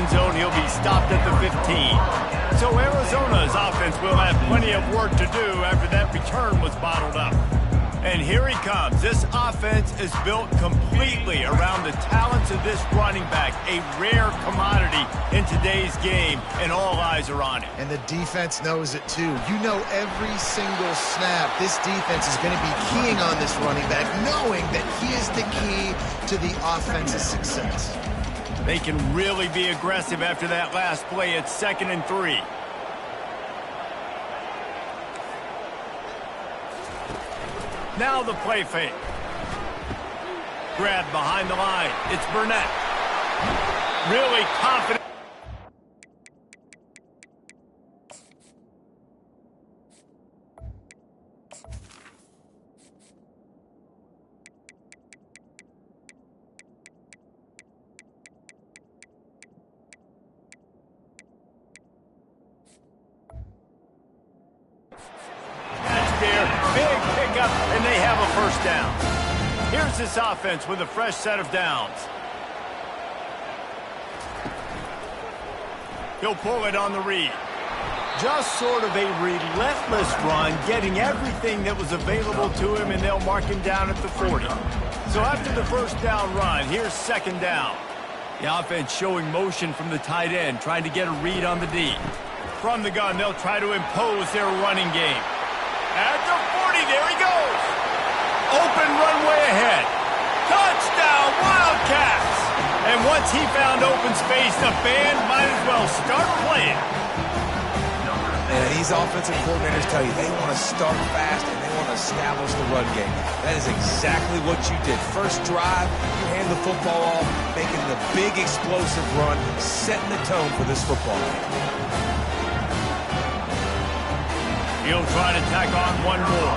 end zone. He'll be stopped at the 15. So Arizona's offense will have plenty of work to do after that return was bottled up. And here he comes. This offense is built completely around the talents of this running back, a rare commodity in today's game, and all eyes are on it. And the defense knows it too. You know every single snap, this defense is going to be keying on this running back, knowing that he is the key to the offense's success. They can really be aggressive after that last play. It's 2nd and 3. Now the play fake. Grab behind the line. It's Burnett. Really confident. And they have a first down. Here's this offense with a fresh set of downs. He'll pull it on the read. Just sort of a relentless run, getting everything that was available to him, and they'll mark him down at the 40. So after the first down run, here's 2nd down. The offense showing motion from the tight end, trying to get a read on the D. From the gun, they'll try to impose their running game. At the 40, there he goes. Open runway ahead. Touchdown, Wildcats. And once he found open space, the band might as well start playing. And these offensive coordinators tell you they want to start fast and they want to establish the run game. That is exactly what you did. First drive, you hand the football off, making the big explosive run, setting the tone for this football game. He'll try to tack on one more.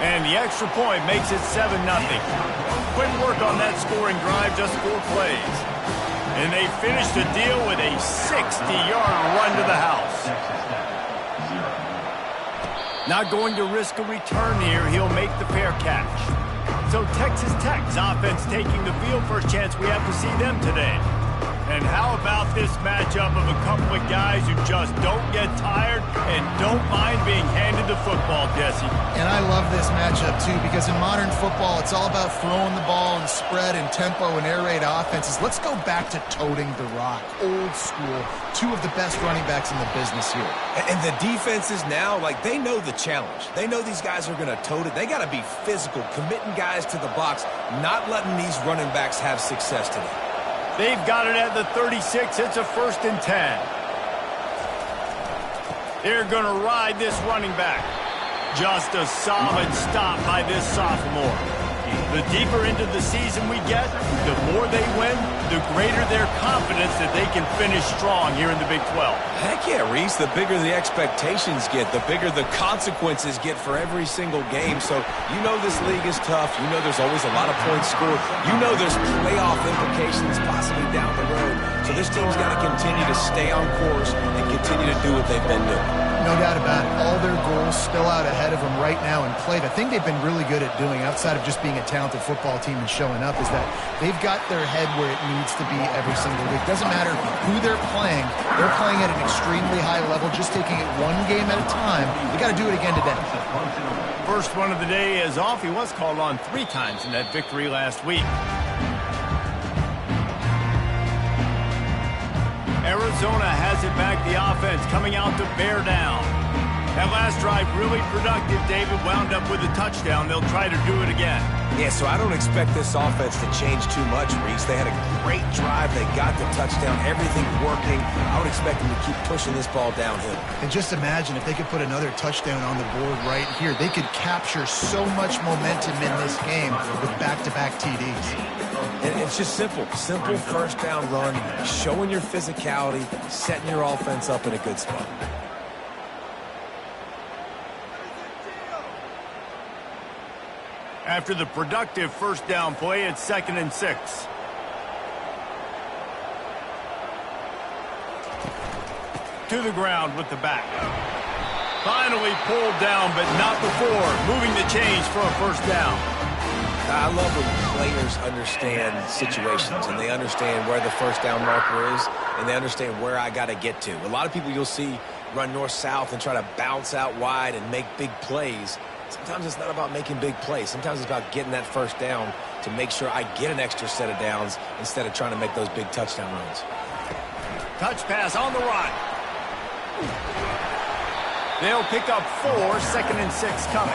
And the extra point makes it 7-0. Quick work on that scoring drive, just 4 plays. And they finish the deal with a 60-yard run to the house. Not going to risk a return here. He'll make the fair catch. So Texas Tech's offense taking the field for a chance. We have to see them today. And how about this matchup of a couple of guys who just don't get tired and don't mind being handed the football, Jesse? And I love this matchup, too, because in modern football, it's all about throwing the ball and spread and tempo and air raid offenses. Let's go back to toting the rock. Old school. 2 of the best running backs in the business here. And the defenses now, like, they know the challenge. They know these guys are going to tote it. They got to be physical, committing guys to the box, not letting these running backs have success today. They've got it at the 36. It's a 1st and 10. They're going to ride this running back. Just a solid stop by this sophomore. The deeper into the season we get, the more they win, the greater their confidence that they can finish strong here in the Big 12. Heck yeah, Reese. The bigger the expectations get, the bigger the consequences get for every single game. So you know this league is tough. You know there's always a lot of points scored. You know there's playoff implications possibly down the road. So this team's got to continue to stay on course and continue to do what they've been doing. No doubt about it. All their goals still out ahead of them right now in play. The thing they've been really good at doing, outside of just being a talented football team and showing up, is that they've got their head where it needs to be every single week. Doesn't matter who they're playing at an extremely high level, just taking it one game at a time. They got to do it again today. First one of the day is off. He was called on 3 times in that victory last week. Arizona has it back, the offense coming out to bear down. That last drive really productive. David wound up with a touchdown. They'll try to do it again. Yeah, so I don't expect this offense to change too much, Reese. They had a great drive. They got the touchdown. Everything's working. I would expect them to keep pushing this ball downhill. And just imagine if they could put another touchdown on the board right here. They could capture so much momentum in this game with back-to-back TDs. And it's just simple first down run, showing your physicality, setting your offense up in a good spot. After the productive first down play, it's 2nd and 6. To the ground with the back. Finally pulled down, but not before moving the chains for a first down. I love when players understand situations and they understand where the first down marker is and they understand where I got to get to. A lot of people you'll see run north-south and try to bounce out wide and make big plays. Sometimes it's not about making big plays. Sometimes it's about getting that first down to make sure I get an extra set of downs instead of trying to make those big touchdown runs. Touch pass on the run. They'll pick up 4, 2nd and 6 coming.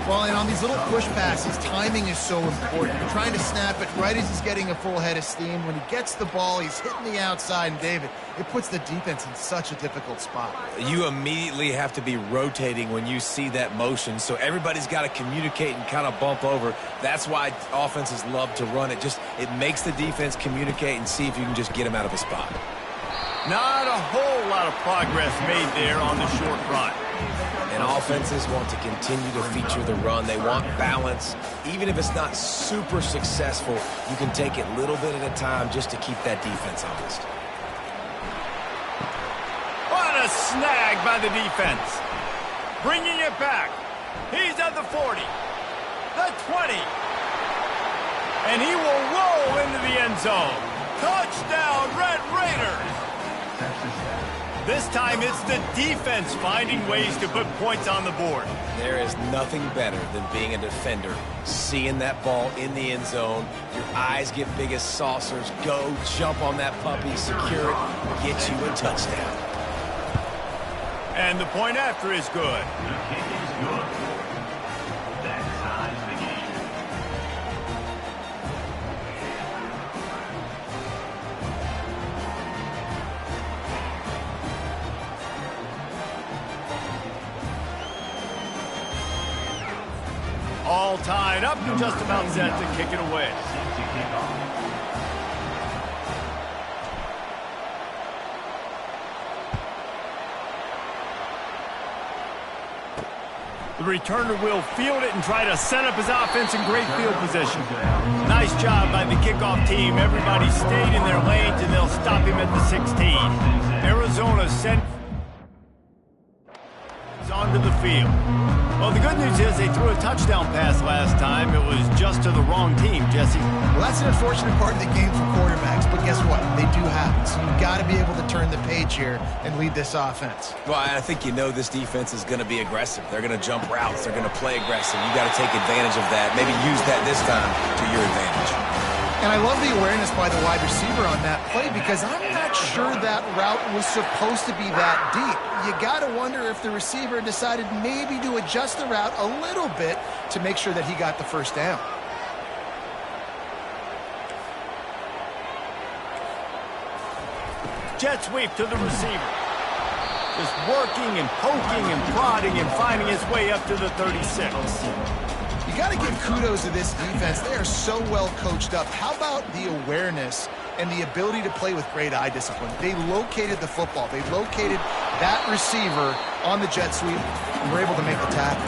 Well, and on these little push passes, timing is so important. You're trying to snap it right as he's getting a full head of steam. When he gets the ball, he's hitting the outside, and David, it puts the defense in such a difficult spot. You immediately have to be rotating when you see that motion, so everybody's got to communicate and kind of bump over. That's why offenses love to run it. It makes the defense communicate and see if you can just get him out of a spot. Not a whole lot of progress made there on the short run. And offenses want to continue to feature the run. They want balance. Even if it's not super successful, you can take it little bit at a time just to keep that defense honest. What a snag by the defense. Bringing it back. He's at the 40, the 20. And he will roll into the end zone. Touchdown, Red Raiders. This time it's the defense finding ways to put points on the board. There is nothing better than being a defender, seeing that ball in the end zone, your eyes get big as saucers, go, jump on that puppy, secure it, get you a touchdown. And the point after is good. The kick is good. That ties the game. All tied up and just about set to kick it away. Set to kick off. The returner will field it and try to set up his offense in great field position. Nice job by the kickoff team. Everybody stayed in their lanes, and they'll stop him at the 16. Arizona sent onto the field. Well, the good news is they threw a touchdown pass last time. It was just to the wrong team, Jesse. Well, that's an unfortunate part of the game for quarterbacks, but guess what? They do happen. So you've got to be able to turn the page here and lead this offense. Well, I think you know this defense is going to be aggressive. They're going to jump routes. They're going to play aggressive. You got to take advantage of that. Maybe use that this time to your advantage. And I love the awareness by the wide receiver on that play because I'm not sure that route was supposed to be that deep. You got to wonder if the receiver decided maybe to adjust the route a little bit to make sure that he got the first down. Jet sweep to the receiver. Just working and poking and prodding and finding his way up to the 36. You got to give kudos to this defense. They are so well coached up. How about the awareness and the ability to play with great eye discipline? They located the football. They located that receiver on the jet sweep and were able to make the tackle.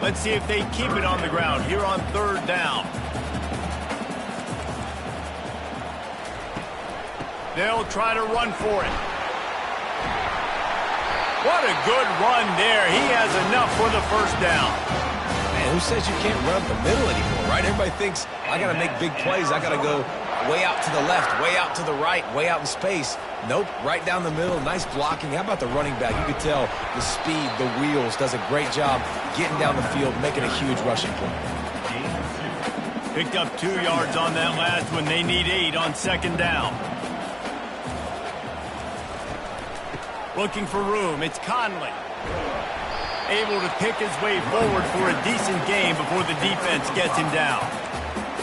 Let's see if they keep it on the ground here on 3rd down. They'll try to run for it. What a good run there. He has enough for the first down. Man, who says you can't run the middle anymore, right? Everybody thinks, I got to make big plays. I got to go way out to the left, way out to the right, way out in space. Nope, right down the middle. Nice blocking. How about the running back? You could tell the speed, the wheels, does a great job getting down the field, making a huge rushing play. Picked up 2 yards on that last one. They need 8 on 2nd down. Looking for room. It's Conley. Able to pick his way forward for a decent game before the defense gets him down.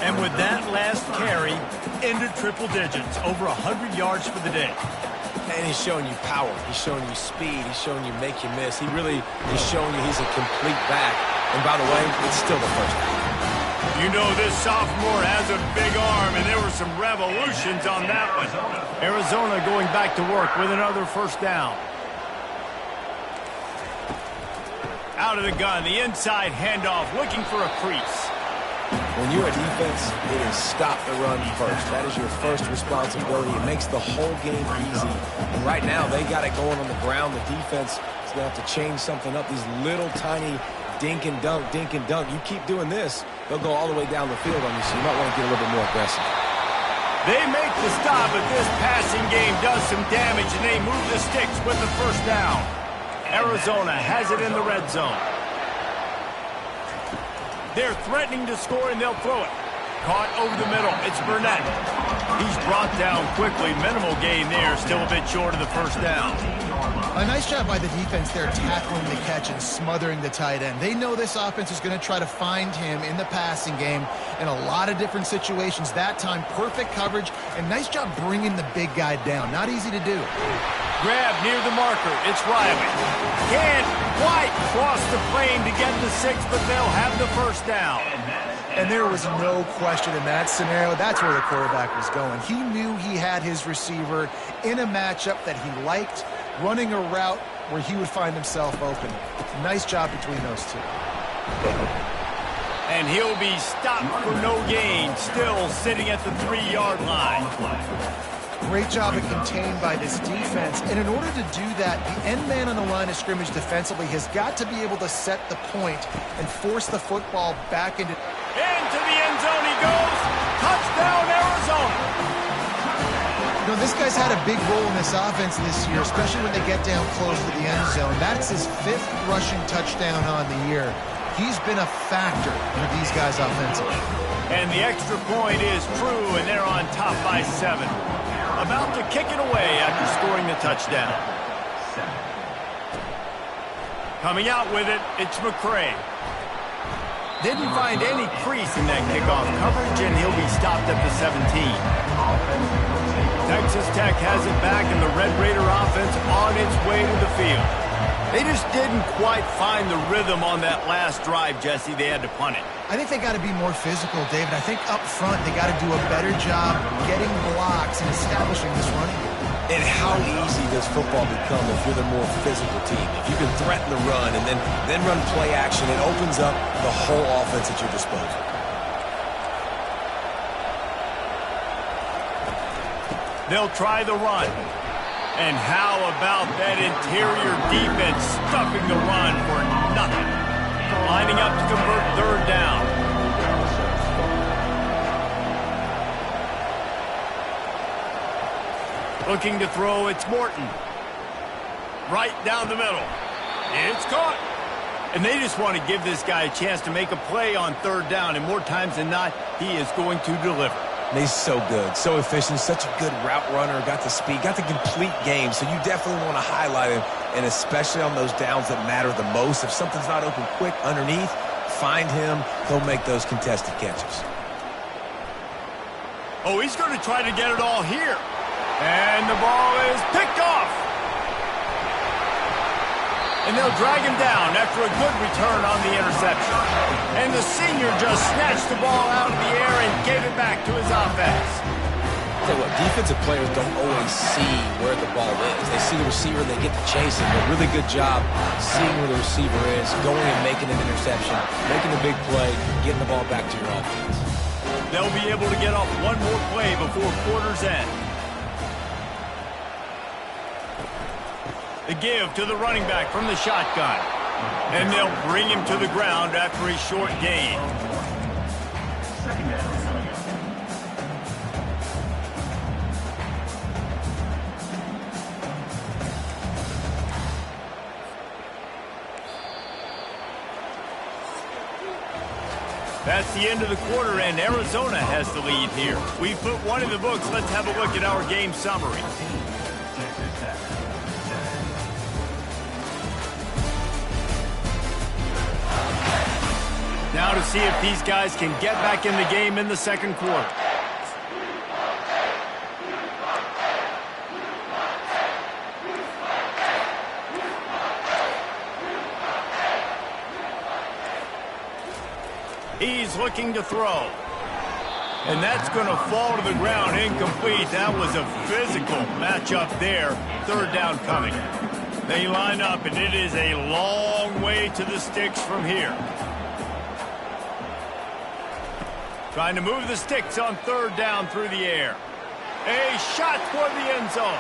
And with that last carry, into triple digits, over 100 yards for the day. And he's showing you power. He's showing you speed. He's showing you make you miss. He really is showing you he's a complete back. And by the way, it's still the first down. You know this sophomore has a big arm, and there were some revolutions on that one. Arizona going back to work with another first down. Out of the gun, the inside handoff, looking for a crease. When you're a defense, it is stop the run first. That is your first responsibility. It makes the whole game easy. And right now, they got it going on the ground. The defense is going to have to change something up. These little tiny dink and dunk, dink and dunk. You keep doing this, they'll go all the way down the field on you, so you might want to get a little bit more aggressive. They make the stop, but this passing game does some damage, and they move the sticks with the first down. Arizona has it in the red zone. They're threatening to score, and they'll throw it. Caught over the middle. It's Burnett. He's brought down quickly. Minimal gain there. Still a bit short of the first down. A nice job by the defense there tackling the catch and smothering the tight end. They know this offense is going to try to find him in the passing game in a lot of different situations. That time, perfect coverage, and nice job bringing the big guy down. Not easy to do. Grab near the marker. It's Riley. Can't quite cross the plane to get the 6, but they'll have the first down. And there was no question in that scenario. That's where the quarterback was going. He knew he had his receiver in a matchup that he liked, running a route where he would find himself open. Nice job between those two. And he'll be stopped for no gain, still sitting at the 3-yard line. Great job of contained by this defense. And in order to do that, the end man on the line of scrimmage defensively has got to be able to set the point and force the football back into the end zone he goes. Touchdown, Arizona. You know, this guy's had a big role in this offense this year, especially when they get down close to the end zone. That's his 5th rushing touchdown on the year. He's been a factor for these guys offensively. And the extra point is true, and they're on top by 7. About to kick it away after scoring the touchdown. Coming out with it, it's McCray. Didn't find any crease in that kickoff coverage, and he'll be stopped at the 17. Texas Tech has it back, and the Red Raider offense on its way to the field. They just didn't quite find the rhythm on that last drive, Jesse. They had to punt it. I think they got to be more physical, David. I think up front they got to do a better job getting blocks and establishing this running game. And how easy does football become if you're the more physical team? If you can threaten the run and then run play action, it opens up the whole offense at your disposal. They'll try the run. And how about that interior defense stuffing the run for nothing? Lining up to convert 3rd down. Looking to throw, it's Morton. Right down the middle. It's caught. And they just want to give this guy a chance to make a play on 3rd down. And more times than not, he is going to deliver. And he's so good, so efficient, such a good route runner, got the speed, got the complete game. So you definitely want to highlight him, and especially on those downs that matter the most. If something's not open quick underneath, find him. He'll make those contested catches. Oh, he's going to try to get it all here. And the ball is picked off. And they'll drag him down after a good return on the interception. And the senior just snatched the ball out of the air and gave it back to his offense. Tell you what, defensive players don't always see where the ball is. They see the receiver, they get to chase him. A really good job seeing where the receiver is, going and making an interception, making a big play, getting the ball back to your offense. They'll be able to get off one more play before quarter's end. The give to the running back from the shotgun. And they'll bring him to the ground after a short gain. That's the end of the quarter, and Arizona has the lead here. We've put one in the books. Let's have a look at our game summary. Now to see if these guys can get back in the game in the second quarter. He's looking to throw. And that's going to fall to the ground incomplete. That was a physical matchup there. 3rd down coming. They line up, and it is a long way to the sticks from here. Trying to move the sticks on 3rd down through the air. A shot toward the end zone.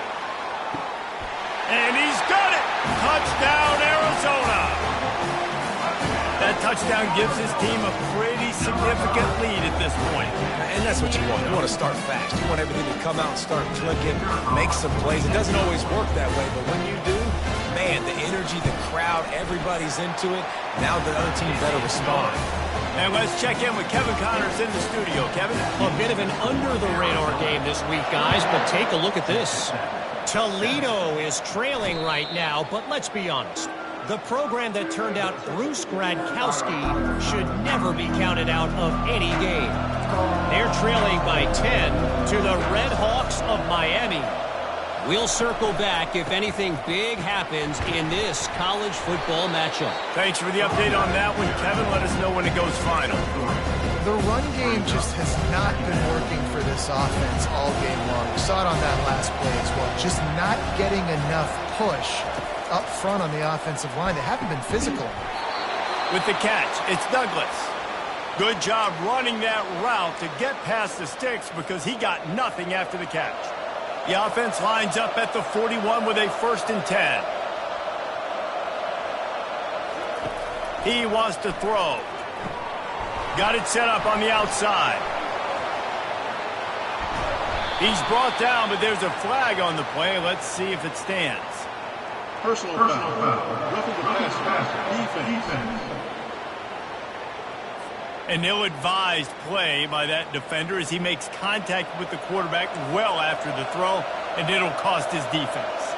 And he's got it. Touchdown, Arizona. That touchdown gives his team a pretty significant lead at this point. And that's what you want. You want to start fast. You want everything to come out and start clicking, make some plays. It doesn't always work that way, but when you do, man, the energy, the crowd, everybody's into it. Now the other team better respond. And let's check in with Kevin Connors in the studio. Kevin? A bit of an under-the-radar game this week, guys, but take a look at this. Toledo is trailing right now, but let's be honest. The program that turned out Bruce Gradkowski should never be counted out of any game. They're trailing by 10 to the Red Hawks of Miami. We'll circle back if anything big happens in this college football matchup. Thanks for the update on that one, Kevin. Let us know when it goes final. The run game just has not been working for this offense all game long. We saw it on that last play as well. Just not getting enough push up front on the offensive line. They haven't been physical. With the catch, it's Douglas. Good job running that route to get past the sticks because he got nothing after the catch. The offense lines up at the 41 with a 1st and 10. He wants to throw. Got it set up on the outside. He's brought down, but there's a flag on the play. Let's see if it stands. Personal foul. Roughing the pass. Defense. An ill-advised play by that defender as he makes contact with the quarterback well after the throw, and it'll cost his defense.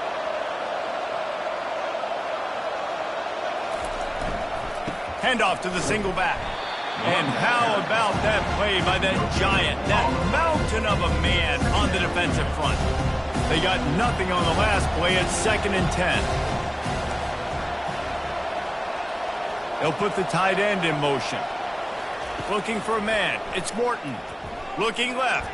Handoff to the single back. And how about that play by that giant, that mountain of a man on the defensive front? They got nothing on the last play. It's 2nd and 10. They'll put the tight end in motion. Looking for a man. It's Morton. Looking left.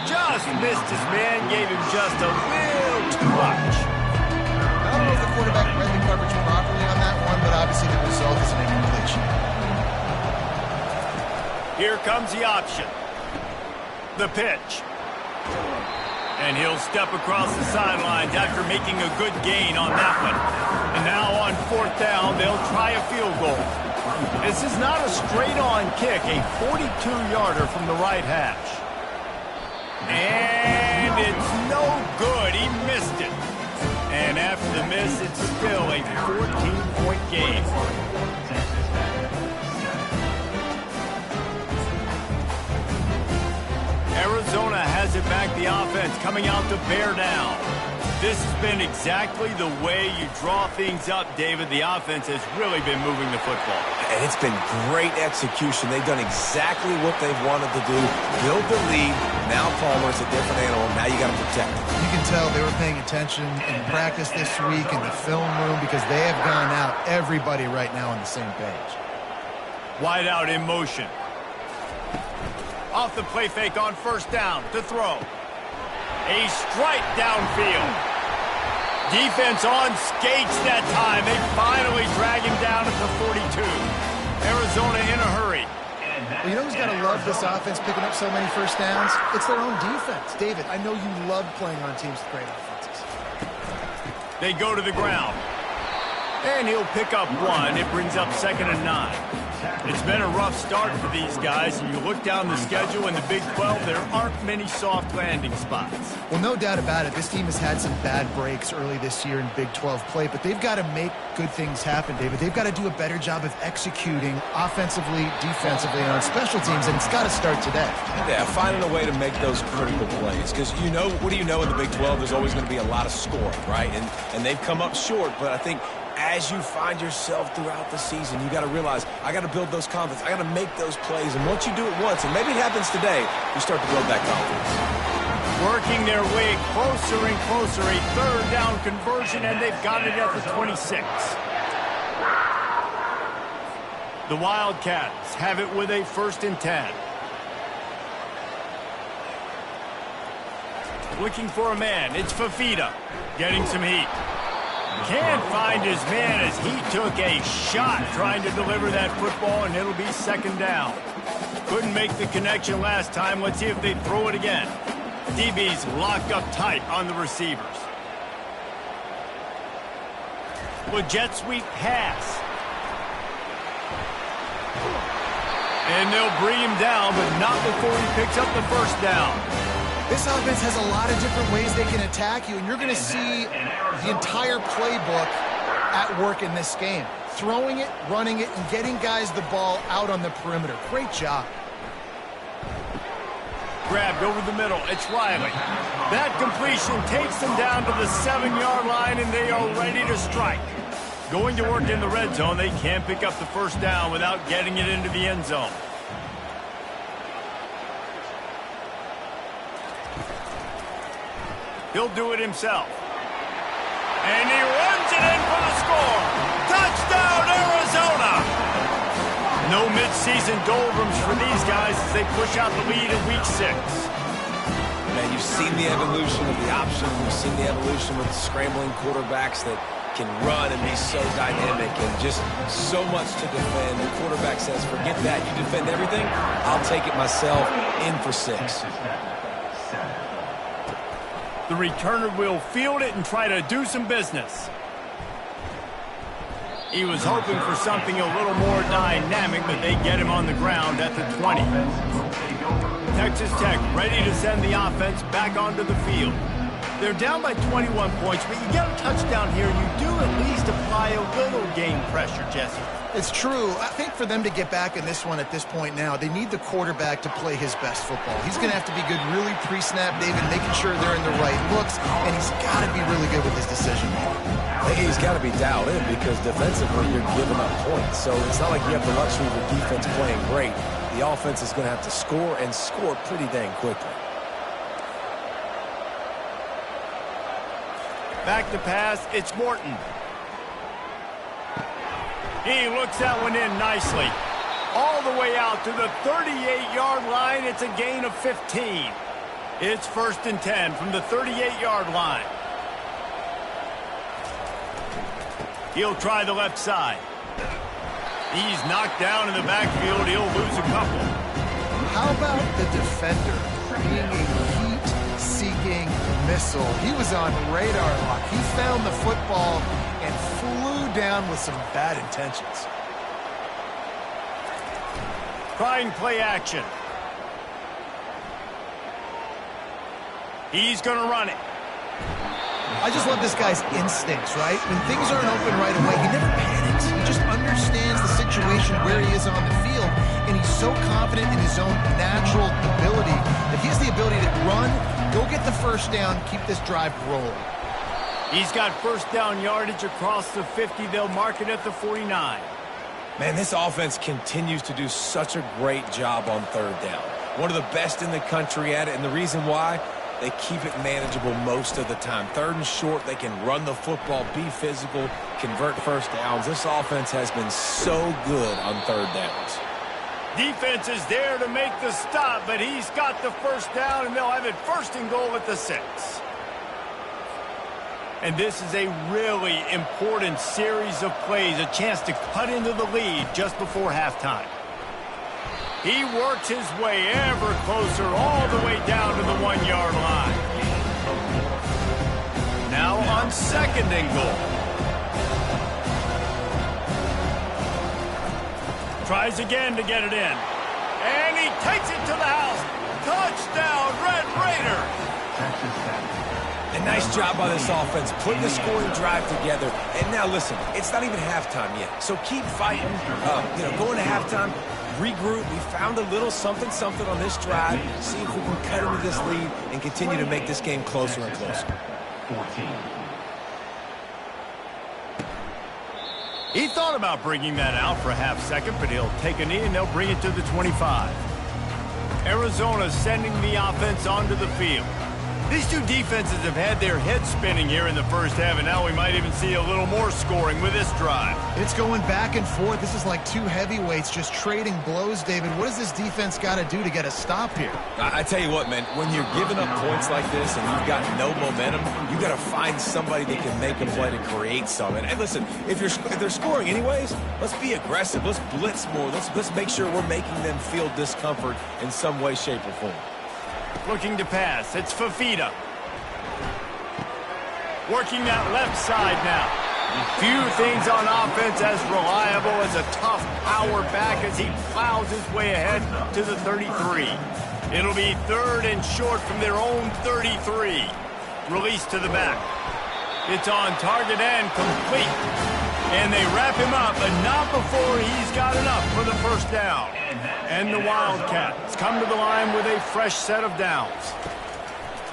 Just missed his man. Gave him just a little too much. I don't know if the quarterback read the coverage properly on that one, but obviously the result is an incompletion. Here comes the option. The pitch. And he'll step across the sidelines after making a good gain on that one. And now on 4th down, they'll try a field goal. This is not a straight-on kick, a 42-yarder from the right hash. And it's no good. He missed it. And after the miss, it's still a 14-point game. Arizona has it back, the offense coming out to bear down. This has been exactly the way you draw things up, David. The offense has really been moving the football. And it's been great execution. They've done exactly what they've wanted to do. Build the lead. Now Palmer's a different animal. Now you got to protect him. You can tell they were paying attention in practice this week in the film room because they have gone out, everybody right now on the same page. Wide out in motion. Off the play fake on 1st down to throw. A strike downfield. Defense on skates that time. They finally drag him down at the 42. Arizona in a hurry. Well, you know who's got to love this offense picking up so many 1st downs? It's their own defense. David, I know you love playing on teams with great offenses. They go to the ground. And he'll pick up 1. It brings up 2nd and 9. It's been a rough start for these guys, and you look down the schedule in the Big 12, there aren't many soft landing spots. Well, no doubt about it. This team has had some bad breaks early this year in Big 12 play, but they've got to make good things happen, David. They've got to do a better job of executing offensively, defensively, and on special teams, and it's got to start today. Yeah, finding a way to make those critical plays. Because, you know, what do you know in the Big 12? There's always going to be a lot of scoring, right? And they've come up short, but I think as you find yourself throughout the season, you got to realize, I got to build those confidence. I got to make those plays. And once you do it once, and maybe it happens today, you start to build that confidence. Working their way closer and closer. A 3rd down conversion, and they've got it at the 26. The Wildcats have it with a 1st and 10. Looking for a man. It's Fafita getting some heat. Can't find his man as he took a shot trying to deliver that football, and it'll be 2nd down. Couldn't make the connection last time. Let's see if they throw it again. DB's locked up tight on the receivers. With jet sweep pass. And they'll bring him down, but not before he picks up the first down. This offense has a lot of different ways they can attack you, and you're going to see the entire playbook at work in this game. Throwing it, running it, and getting guys the ball out on the perimeter. Great job. Grabbed over the middle. It's Riley. That completion takes them down to the 7-yard line, and they are ready to strike. Going to work in the red zone, they can't pick up the first down without getting it into the end zone. He'll do it himself. And he runs it in for the score. Touchdown, Arizona! No midseason doldrums for these guys as they push out the lead in Week 6. Man, you've seen the evolution of the option. You've seen the evolution with scrambling quarterbacks that can run and be so dynamic and just so much to defend. The quarterback says, forget that. You defend everything, I'll take it myself. In for 6. The returner will field it and try to do some business. He was hoping for something a little more dynamic, but they get him on the ground at the 20. Texas Tech ready to send the offense back onto the field. They're down by 21 points, but you get a touchdown here, you do at least apply a little game pressure, Jesse. It's true. I think for them to get back in this one at this point now, they need the quarterback to play his best football. He's going to have to be good really pre-snap, David, making sure they're in the right looks, and he's got to be really good with his decision. He's got to be dialed in because defensively you're giving up points. So it's not like you have the luxury of the defense playing great. The offense is going to have to score and score pretty dang quickly. Back to pass, it's Morton. He looks that one in nicely. All the way out to the 38-yard line, it's a gain of 15. It's 1st and 10 from the 38-yard line. He'll try the left side. He's knocked down in the backfield. He'll lose a couple. How about the defender being a heat-seeking missile? He was on radar lock. He found the football and flew down with some bad intentions. Trying play action. He's going to run it. I just love this guy's instincts, right? When things aren't open right away, he never panics. He just understands the situation where he is on the field, and he's so confident in his own natural ability that he has the ability to run, go get the first down, keep this drive rolling. He's got first down yardage across the 50. They'll mark it at the 49. Man, this offense continues to do such a great job on 3rd down. One of the best in the country at it, and the reason why, they keep it manageable most of the time. 3rd and short, they can run the football, be physical, convert first downs. This offense has been so good on 3rd downs. Defense is there to make the stop, but he's got the first down, and they'll have it 1st and goal at the 6. And this is a really important series of plays, a chance to cut into the lead just before halftime. He works his way ever closer all the way down to the 1-yard line. Now on 2nd and goal. Tries again to get it in. And he takes it to the house. Touchdown, Red Raiders. A nice job by this offense, putting the scoring drive together. And now listen, it's not even halftime yet. So keep fighting, going to halftime. Regroup. We found a little something on this drive. See if we can cut into this lead and continue to make this game closer and closer. 14. He thought about bringing that out for a half second, but he'll take a knee and they'll bring it to the 25. Arizona sending the offense onto the field. These two defenses have had their heads spinning here in the first half, and now we might even see a little more scoring with this drive. It's going back and forth. This is like two heavyweights just trading blows, David. What does this defense got to do to get a stop here? I tell you what, man, when you're giving up points like this and you've got no momentum, you got to find somebody that can make a play to create something. And listen, if they're scoring anyways, let's be aggressive. Let's blitz more. Let's make sure we're making them feel discomfort in some way, shape, or form. Looking to pass. It's Fafita. Working that left side now. Few things on offense as reliable as a tough power back as he plows his way ahead to the 33. It'll be 3rd and short from their own 33. Release to the back. It's on target and complete. And they wrap him up, but not before he's got enough for the first down. And the Wildcats come to the line with a fresh set of downs.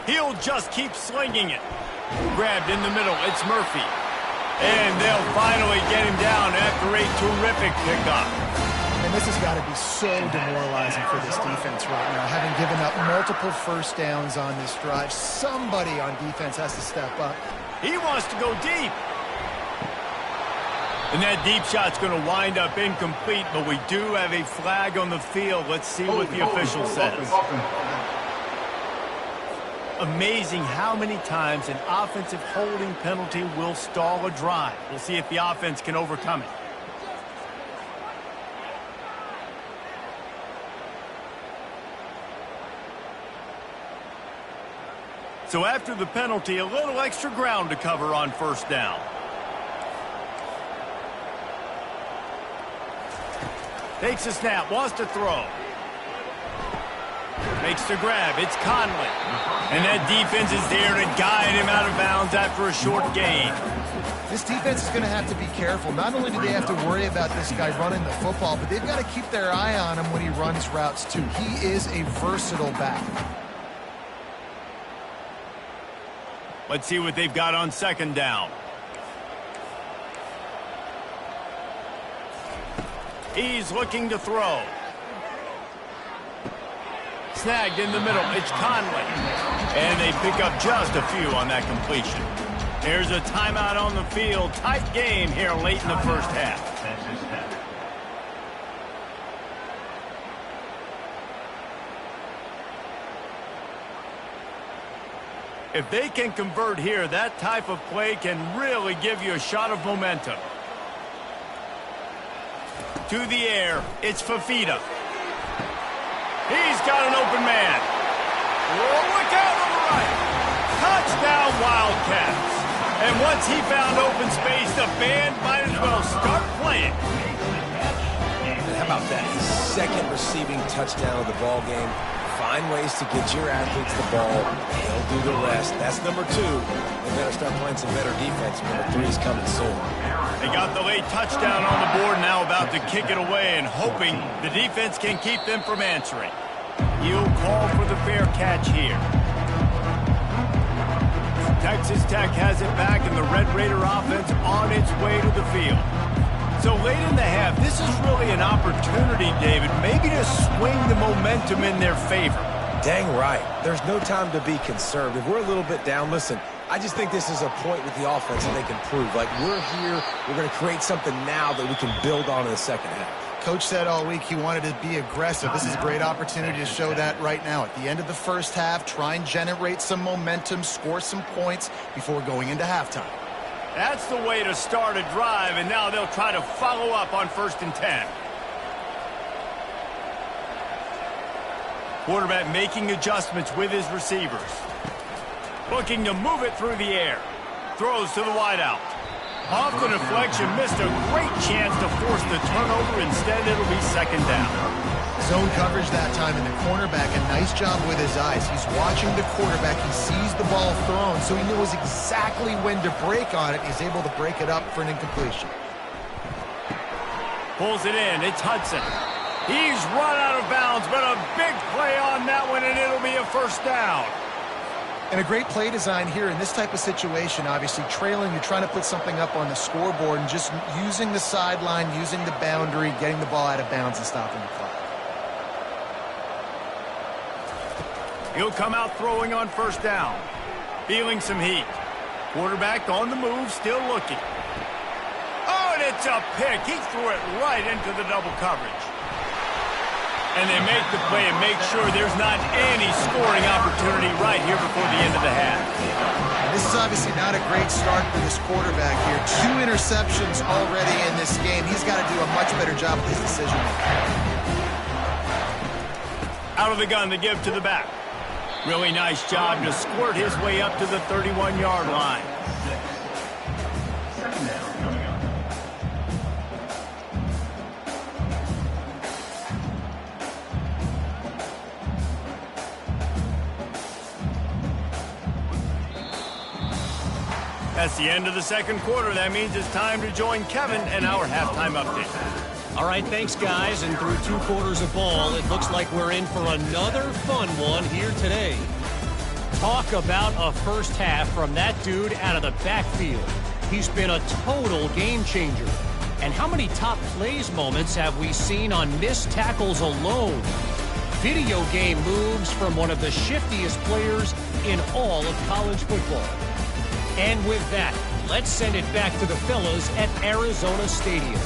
He'll just keep slinging it. Grabbed in the middle, it's Murphy. And they'll finally get him down after a terrific pickup. And this has got to be so demoralizing for this defense right now. Having given up multiple first downs on this drive, somebody on defense has to step up. He wants to go deep. And that deep shot's going to wind up incomplete, but we do have a flag on the field. Let's see what the official says. Amazing how many times an offensive holding penalty will stall a drive. We'll see if the offense can overcome it. So after the penalty, a little extra ground to cover on first down. Takes a snap, wants to throw. Makes the grab, it's Conley. And that defense is there to guide him out of bounds after a short gain. This defense is going to have to be careful. Not only do they have to worry about this guy running the football, but they've got to keep their eye on him when he runs routes too. He is a versatile back. Let's see what they've got on second down. He's looking to throw. Snagged in the middle. It's Conley. And they pick up just a few on that completion. There's a timeout on the field. Tight game here late in the first half. If they can convert here, that type of play can really give you a shot of momentum. To the air, it's Fafita. He's got an open man. Oh, look out on the right. Touchdown, Wildcats. And once he found open space, the band might as well start playing. How about that? His second receiving touchdown of the ball game. Find ways to get your athletes the ball. They'll do the rest. That's number 2. They better start playing some better defense. Number 3 is coming soon. They got the late touchdown on the board, now about to kick it away and hoping the defense can keep them from answering. He'll call for the fair catch here. Texas Tech has it back, and the Red Raider offense on its way to the field. So late in the half, this is really an opportunity, David, maybe to swing the momentum in their favor. Dang right. There's no time to be concerned. If we're a little bit down, listen, I just think this is a point with the offense that they can prove. Like, we're here, we're going to create something now that we can build on in the second half. Coach said all week he wanted to be aggressive. This is a great opportunity to show that right now. At the end of the first half, try and generate some momentum, score some points before going into halftime. That's the way to start a drive, and now they'll try to follow up on 1st and 10. Quarterback making adjustments with his receivers. Looking to move it through the air. Throws to the wideout. Off the deflection, missed a great chance to force the turnover. Instead, it'll be second down. Zone coverage that time, and the cornerback, a nice job with his eyes. He's watching the quarterback. He sees the ball thrown, so he knows exactly when to break on it. He's able to break it up for an incompletion. Pulls it in. It's Hudson. He's run out of bounds, but a big play on that one, and it'll be a first down. And a great play design here in this type of situation. Obviously, trailing, you're trying to put something up on the scoreboard, and just using the sideline, using the boundary, getting the ball out of bounds and stopping the clock. He'll come out throwing on first down. Feeling some heat. Quarterback on the move, still looking. Oh, and it's a pick. He threw it right into the double coverage. And they make the play and make sure there's not any scoring opportunity right here before the end of the half. And this is obviously not a great start for this quarterback here. 2 interceptions already in this game. He's got to do a much better job with his decision-making. Out of the gun to give to the back. Really nice job to squirt his way up to the 31-yard line. That's the end of the second quarter. That means it's time to join Kevin and our halftime update. All right, thanks, guys. And through 2 quarters of ball, it looks like we're in for another fun one here today. Talk about a first half from that dude out of the backfield. He's been a total game changer. And how many top plays moments have we seen on missed tackles alone? Video game moves from one of the shiftiest players in all of college football. And with that, let's send it back to the fellas at Arizona Stadium.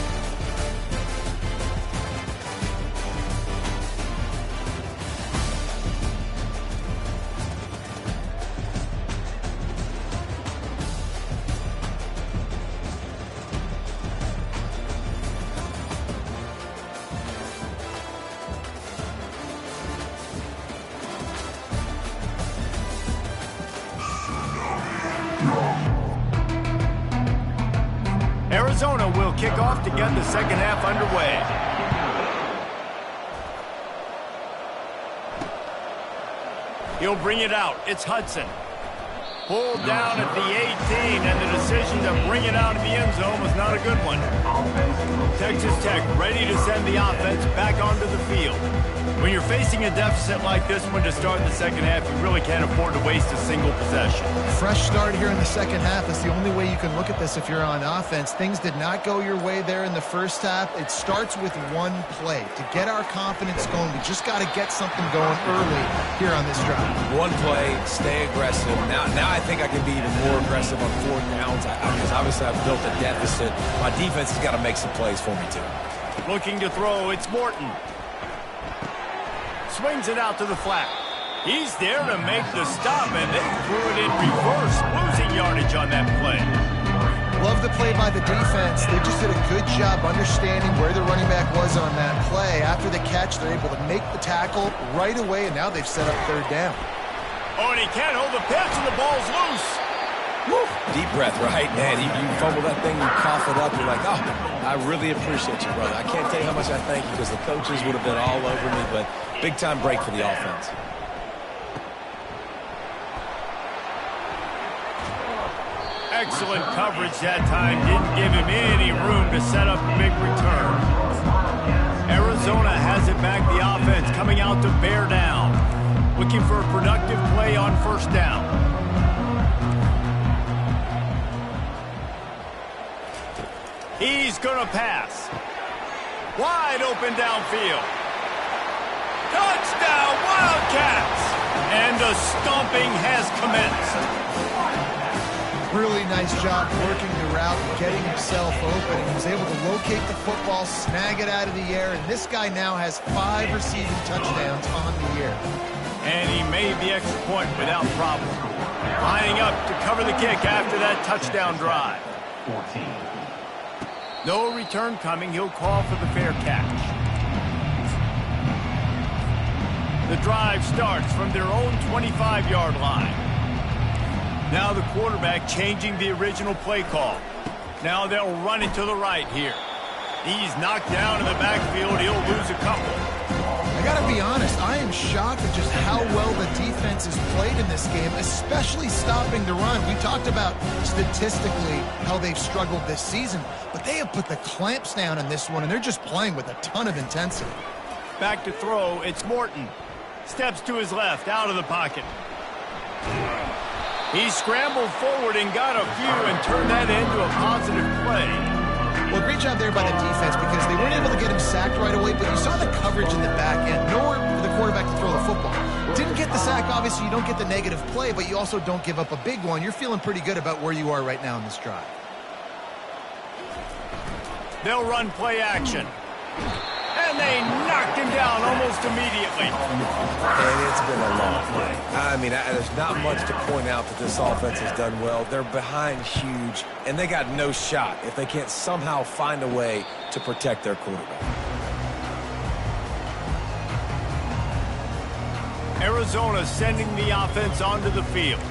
Arizona will kick off to get the second half underway. He'll bring it out. It's Hudson. Pulled down at the 18, and the decision to bring it out of the end zone was not a good one. Texas Tech ready to send the offense back onto the field. When you're facing a deficit like this one to start the second half, you really can't afford to waste a single possession. Fresh start here in the second half. That's the only way you can look at this if you're on offense. Things did not go your way there in the first half. It starts with one play. To get our confidence going, we just got to get something going early here on this drive. One play, stay aggressive. Now I think I can be even more aggressive on 4th downs because obviously I've built a deficit. My defense has got to make some plays for me too. Looking to throw, it's Morton. Swings it out to the flat. He's there to make the stop, and they threw it in reverse, losing yardage on that play. Love the play by the defense. They just did a good job understanding where the running back was on that play. After the catch, they're able to make the tackle right away, and now they've set up 3rd down. Oh, and he can't hold the pitch, and the ball's loose. Woo. Deep breath, right, man? You fumble that thing, you cough it up, you're like, oh, I really appreciate you, brother. I can't tell you how much I thank you because the coaches would have been all over me, but big-time break for the offense. Excellent coverage that time. Didn't give him any room to set up a big return. Arizona has it back, the offense coming out to bear down. Looking for a productive play on 1st down. He's going to pass. Wide open downfield. Touchdown, Wildcats! And the stomping has commenced. Really nice job working the route and getting himself open. And he was able to locate the football, snag it out of the air, and this guy now has 5 receiving touchdowns on the year. And he made the extra point without problem. Lining up to cover the kick after that touchdown drive. 14. No return coming. He'll call for the fair catch. The drive starts from their own 25-yard line. Now the quarterback changing the original play call. Now they'll run it to the right here. He's knocked down in the backfield. He'll lose a couple. I got to be honest, I am shocked at just how well the defense has played in this game, especially stopping the run. We talked about statistically how they've struggled this season, but they have put the clamps down in this one, and they're just playing with a ton of intensity. Back to throw, it's Morton. Steps to his left, out of the pocket. He scrambled forward and got a few and turned that into a positive play. Well, great job there by the defense because they weren't able to get him sacked right away, but you saw the coverage in the back end. Nowhere for the quarterback to throw the football. Didn't get the sack, obviously you don't get the negative play, but you also don't give up a big one. You're feeling pretty good about where you are right now in this drive. They'll run play action. And they knocked him down almost immediately. And it's been a long play. I mean, there's not much to point out that this offense has done well. They're behind huge, and they got no shot if they can't somehow find a way to protect their quarterback. Arizona sending the offense onto the field.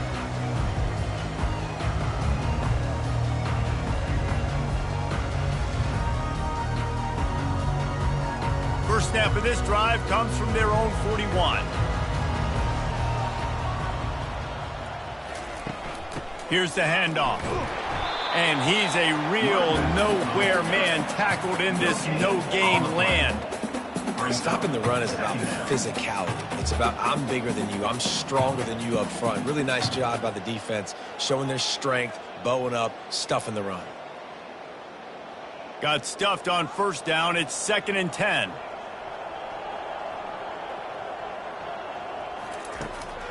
First snap of this drive comes from their own 41. Here's the handoff. And he's a real nowhere man tackled in this no-gain land. Stopping the run is about physicality. It's about I'm bigger than you. I'm stronger than you up front. Really nice job by the defense, showing their strength, bowing up, stuffing the run. Got stuffed on first down. It's 2nd and 10.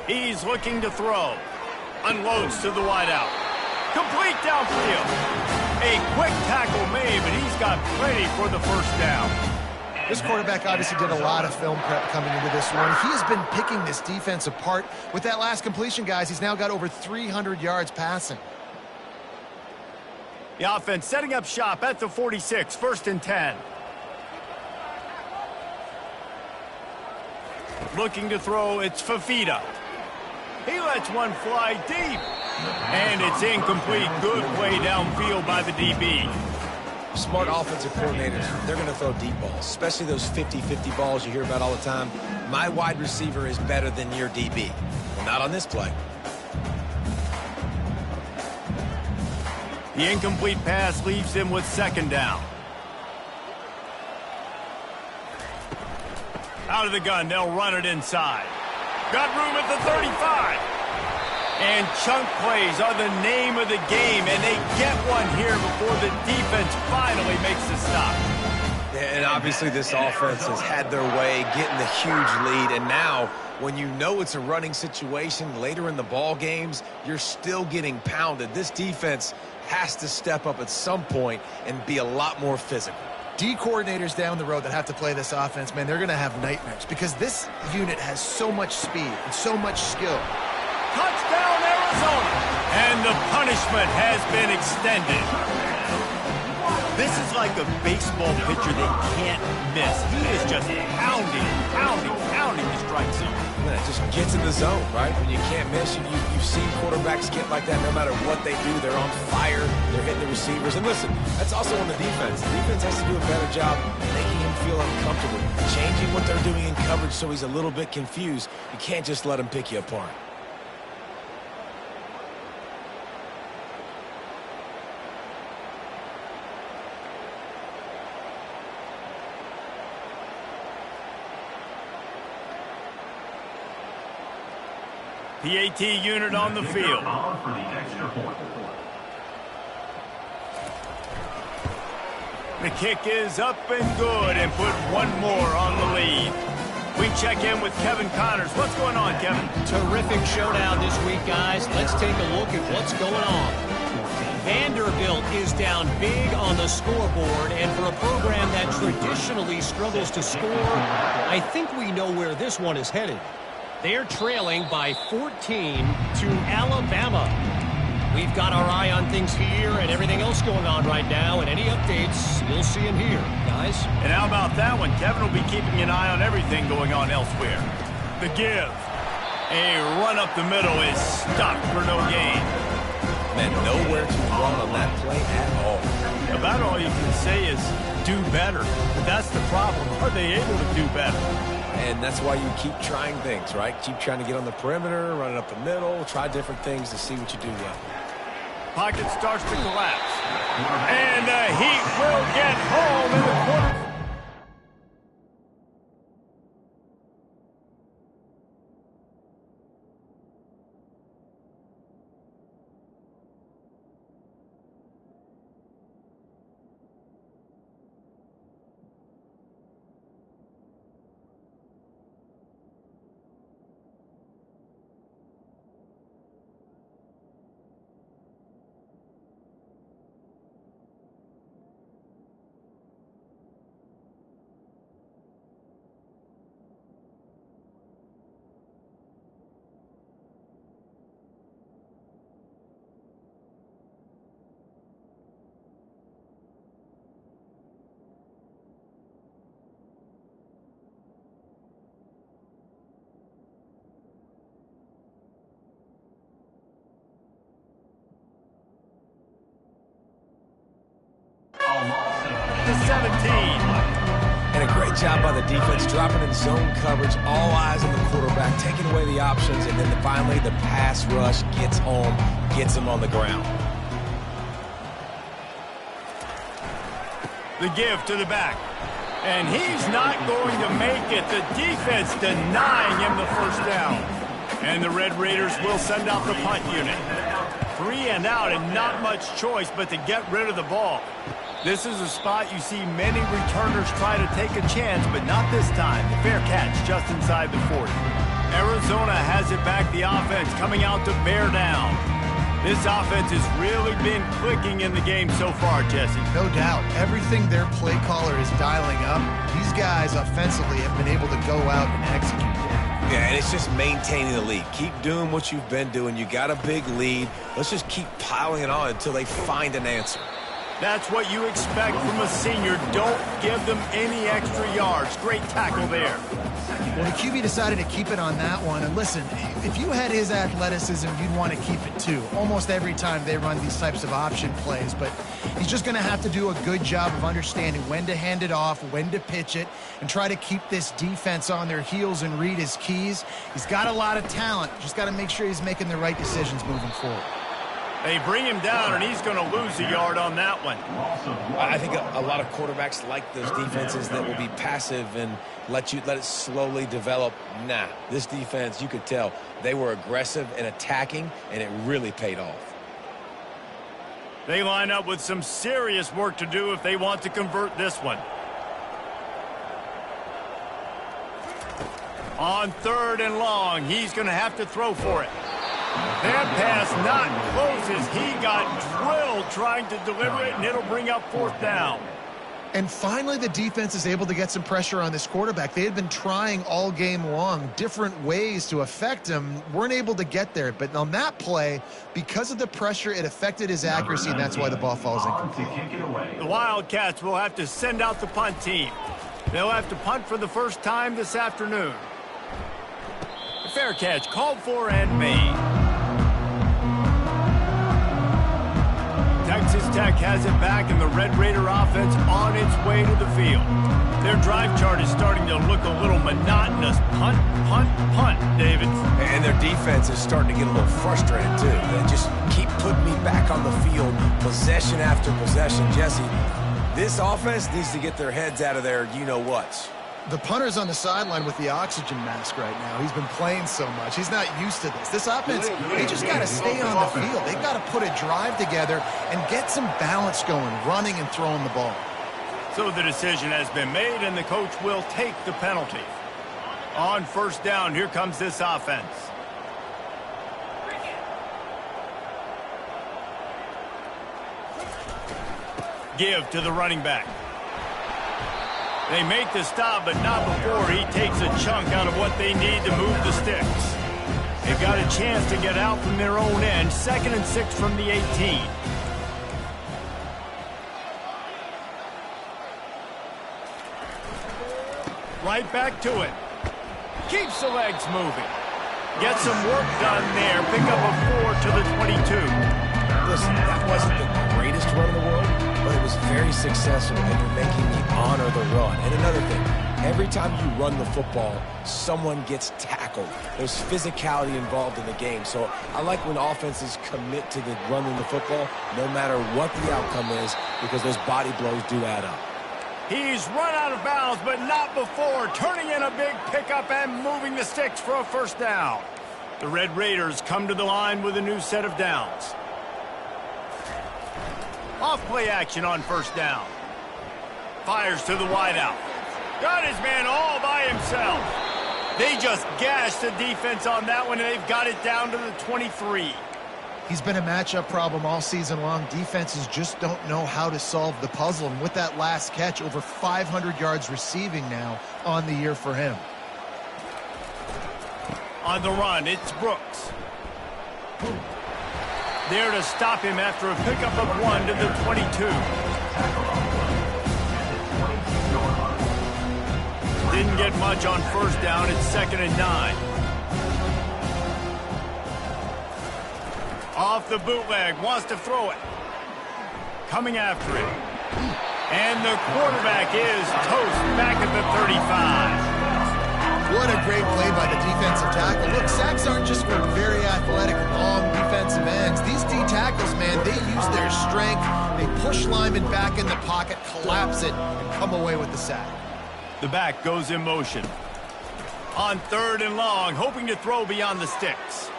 He's looking to throw. Unloads to the wideout. Complete downfield. A quick tackle made, but he's got plenty for the first down. This quarterback obviously did a lot of film prep coming into this one. He has been picking this defense apart. With that last completion, guys, he's now got over 300 yards passing. The offense setting up shop at the 46, 1st and 10. Looking to throw, it's Fafita. He lets one fly deep. And it's incomplete. Good play downfield by the DB. Smart offensive coordinators, they're going to throw deep balls, especially those 50-50 balls you hear about all the time. My wide receiver is better than your DB. Well, not on this play. The incomplete pass leaves him with 2nd down. Out of the gun, they'll run it inside. Got room at the 35. And chunk plays are the name of the game, and they get one here before the defense finally makes the stop. And obviously this offense has had their way, getting the huge lead, and now when you know it's a running situation later in the ball games, you're still getting pounded. This defense has to step up at some point and be a lot more physical. D coordinators down the road that have to play this offense, man, they're going to have nightmares because this unit has so much speed and so much skill. Touchdown, Arizona! And the punishment has been extended. This is like a baseball pitcher they can't miss. He is just pounding the strike zone. Yeah, it just gets in the zone, right? When you can't miss, you've seen quarterbacks get like that no matter what they do. They're on fire. They're hitting the receivers. And listen, that's also on the defense. The defense has to do a better job making him feel uncomfortable, changing what they're doing in coverage so he's a little bit confused. You can't just let him pick you apart. PAT unit on the field. The kick is up and good, and put one more on the lead. We check in with Kevin Connors. What's going on, Kevin? Terrific showdown this week, guys. Let's take a look at what's going on. Vanderbilt is down big on the scoreboard, and for a program that traditionally struggles to score, I think we know where this one is headed. They're trailing by 14 to Alabama. We've got our eye on things here and everything else going on right now, and any updates you'll see in here, guys. And how about that one? Kevin will be keeping an eye on everything going on elsewhere. The give. A run up the middle is stopped for no gain. Man, nowhere to run on that play at all. About all you can say is do better. But that's the problem. Are they able to do better? And that's why you keep trying things, right? Keep trying to get on the perimeter, run it up the middle, try different things to see what you do well. Pocket starts to collapse. And the Heat will get home in the quarter. To 17. And a great job by the defense, dropping in zone coverage, all eyes on the quarterback, taking away the the options, and then finally the pass rush gets home, gets him on the ground. The give to the back. And he's not going to make it. The defense denying him the first down. And the Red Raiders will send out the punt unit. 3 and out and not much choice but to get rid of the ball. This is a spot you see many returners try to take a chance, but not this time. The fair catch just inside the 40. Arizona has it back, the offense coming out to bear down. This offense has really been clicking in the game so far, Jesse. No doubt. Everything their play caller is dialing up, these guys offensively have been able to go out and execute that. Yeah, and it's just maintaining the lead. Keep doing what you've been doing. You got a big lead. Let's just keep piling it on until they find an answer. That's what you expect from a senior. Don't give them any extra yards. Great tackle there. Well, the QB decided to keep it on that one. And listen, if you had his athleticism, you'd want to keep it too. Almost every time they run these types of option plays. But he's just going to have to do a good job of understanding when to hand it off, when to pitch it, and try to keep this defense on their heels and read his keys. He's got a lot of talent. Just got to make sure he's making the right decisions moving forward. They bring him down, and he's going to lose a yard on that one. I think a lot of quarterbacks like those defenses that will be passive and let it slowly develop. Nah, this defense, you could tell, they were aggressive and attacking, and it really paid off. They line up with some serious work to do if they want to convert this one. On 3rd and long, he's going to have to throw for it. That pass not close as he got drilled trying to deliver it, and it'll bring up 4th down. And finally, the defense is able to get some pressure on this quarterback. They had been trying all game long different ways to affect him, weren't able to get there. But on that play, because of the pressure, it affected his accuracy, and that's why the ball falls incomplete. The Wildcats will have to send out the punt team. They'll have to punt for the first time this afternoon. The fair catch called for and made. Texas Tech has it back, and the Red Raider offense on its way to the field. Their drive chart is starting to look a little monotonous. Punt, punt, punt, David. And their defense is starting to get a little frustrated, too. They just keep putting me back on the field, possession after possession. Jesse, this offense needs to get their heads out of their you-know-whats. The punter's on the sideline with the oxygen mask right now. He's been playing so much. He's not used to this. This offense, they just got to stay on the field. They've got to put a drive together and get some balance going, running and throwing the ball. So the decision has been made, and the coach will take the penalty. On 1st down, here comes this offense. Give to the running back. They make the stop, but not before he takes a chunk out of what they need to move the sticks. They've got a chance to get out from their own end. 2nd and 6 from the 18. Right back to it. Keeps the legs moving. Get some work done there. Pick up a 4 to the 22. Listen, that wasn't the greatest run in the world, but it was very successful, and you're making me honor the run. And another thing, every time you run the football, someone gets tackled. There's physicality involved in the game. So I like when offenses commit to the running the football, no matter what the outcome is, because those body blows do add up. He's run out of bounds, but not before. Turning in a big pickup and moving the sticks for a 1st down. The Red Raiders come to the line with a new set of downs. Off-play action on 1st down. Fires to the wideout. Got his man all by himself. They just gashed the defense on that one, and they've got it down to the 23. He's been a matchup problem all season long. Defenses just don't know how to solve the puzzle. And with that last catch, over 500 yards receiving now on the year for him. On the run, it's Brooks. There to stop him after a pickup of 1 to the 22. Didn't get much on 1st down. It's 2nd and 9. Off the bootleg, wants to throw it. Coming after it. And the quarterback is toast back at the 35. What a great play by the defensive tackle. Look, Sacks aren't just for very athletic, long defensive ends. These D tackles, man, they use their strength. They push linemen back in the pocket, collapse it, and come away with the sack. The back goes in motion. On 3rd and long, hoping to throw beyond the sticks.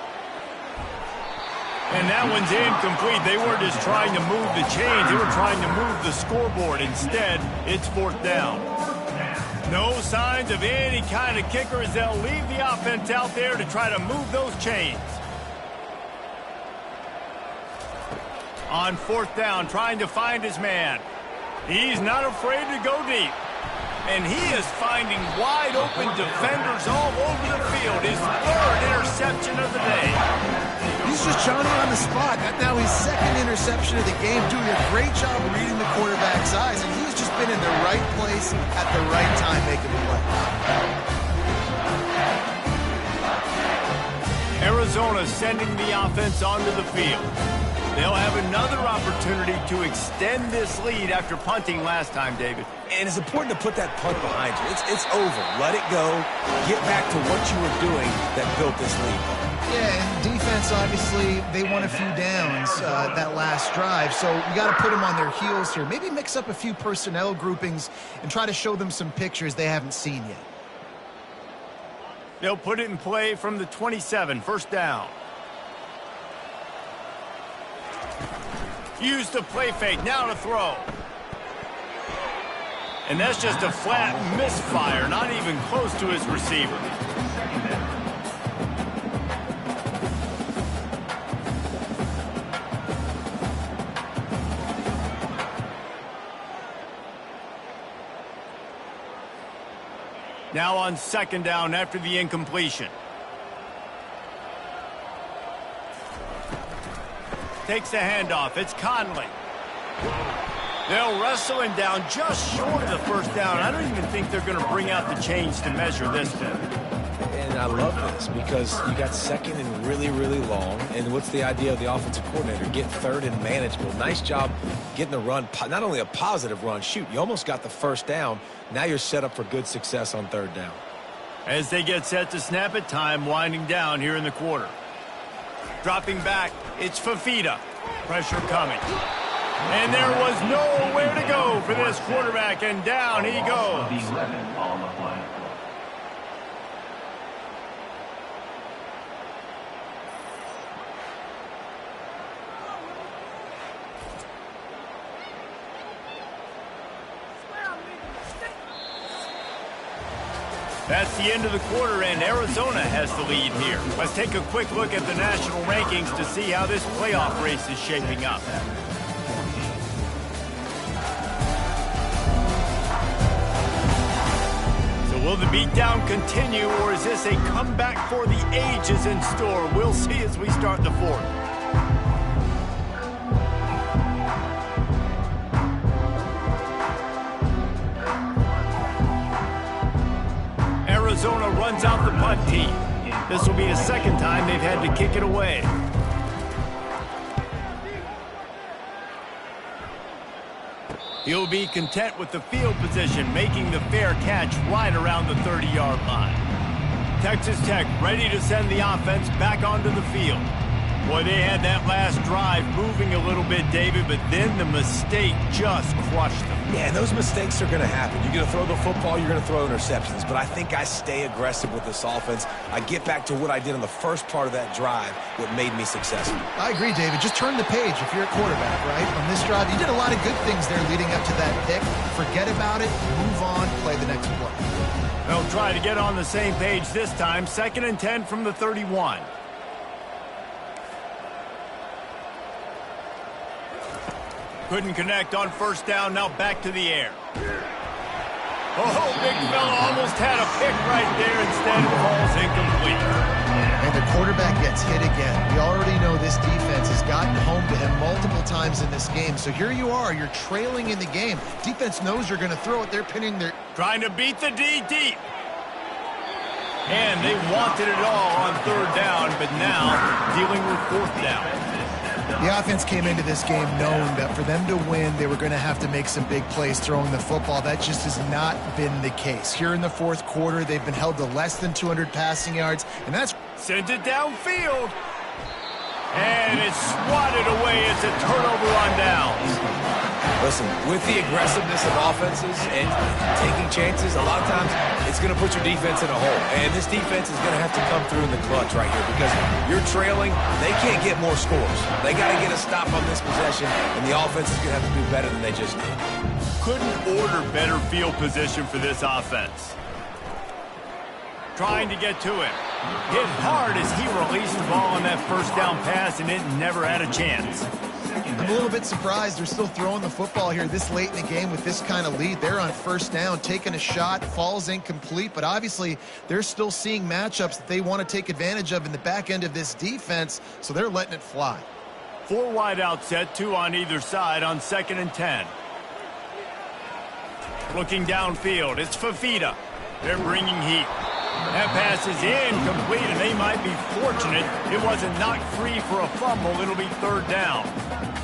And that one's incomplete. They weren't just trying to move the chains. They were trying to move the scoreboard. Instead, it's 4th down. No signs of any kind of kicker as they'll leave the offense out there to try to move those chains. On 4th down, trying to find his man. He's not afraid to go deep. And he is finding wide-open defenders all over the field. His 3rd interception of the day. He's just Johnny on the spot. Now his 2nd interception of the game, doing a great job reading the quarterback's eyes, and he's just been in the right place at the right time making the play. Arizona sending the offense onto the field. They'll have another opportunity to extend this lead after punting last time, David. And it's important to put that punt behind you. It's over. Let it go. Get back to what you were doing that built this lead. Yeah, and defense, obviously, they won a few downs that last drive, so you got to put them on their heels here. Maybe mix up a few personnel groupings and try to show them some pictures they haven't seen yet. They'll put it in play from the 27, 1st down. Use the play fake, now to throw. And that's just a flat misfire, not even close to his receiver. Now on 2nd down after the incompletion. Takes the handoff. It's Conley. They'll wrestle him down just short of the 1st down. I don't even think they're going to bring out the chains to measure this one. And I love this because you got 2nd and really, really long. And what's the idea of the offensive coordinator? Get 3rd and manageable. Nice job getting the run. Not only a positive run, shoot, you almost got the 1st down. Now you're set up for good success on 3rd down. As they get set to snap it, time winding down here in the quarter. Dropping back, it's Fafita. Pressure coming. And there was nowhere to go for this quarterback, and down he goes. That's the end of the quarter, and Arizona has the lead here. Let's take a quick look at the national rankings to see how this playoff race is shaping up. So will the beatdown continue, or is this a comeback for the ages in store? We'll see as we start the 4th. Arizona runs out the punt team. This will be the 2nd time they've had to kick it away. He'll be content with the field position, making the fair catch right around the 30-yard line. Texas Tech ready to send the offense back onto the field. Boy, they had that last drive moving a little bit, David, but then the mistake just crushed them. Yeah, and those mistakes are going to happen. You're going to throw the football, you're going to throw interceptions. But I think I stay aggressive with this offense. I get back to what I did on the first part of that drive, what made me successful. I agree, David. Just turn the page if you're a quarterback, right? On this drive, you did a lot of good things there leading up to that pick. Forget about it, move on, play the next play. They'll try to get on the same page this time. 2nd and 10 from the 31. Couldn't connect on 1st down, now back to the air. Oh, big fella almost had a pick right there. Instead, it falls incomplete. And the quarterback gets hit again. We already know this defense has gotten home to him multiple times in this game. So here you are, you're trailing in the game. Defense knows you're going to throw it. They're pinning their... Trying to beat the D deep. And they wanted it all on 3rd down, but now dealing with 4th down. The offense came into this game knowing that for them to win, they were going to have to make some big plays throwing the football. That just has not been the case. Here in the fourth quarter, they've been held to less than 200 passing yards, and that's... Sent it downfield. And it's swatted away. It's a turnover on downs. Listen, with the aggressiveness of offenses and taking chances, a lot of times it's going to put your defense in a hole. And this defense is going to have to come through in the clutch right here because you're trailing. They can't get more scores. They got to get a stop on this possession, and the offense is going to have to do better than they just did. Couldn't order better field position for this offense. Trying to get to him. Hit hard as he released the ball on that first down pass, and it never had a chance. I'm a little bit surprised they're still throwing the football here this late in the game with this kind of lead. They're on first down, taking a shot, falls incomplete, but obviously they're still seeing matchups that they want to take advantage of in the back end of this defense, so they're letting it fly. 4 wide out set, 2 on either side on 2nd and 10. Looking downfield, it's Fafita. They're bringing heat. That pass is incomplete, and they might be fortunate it wasn't knocked free for a fumble. It'll be 3rd down.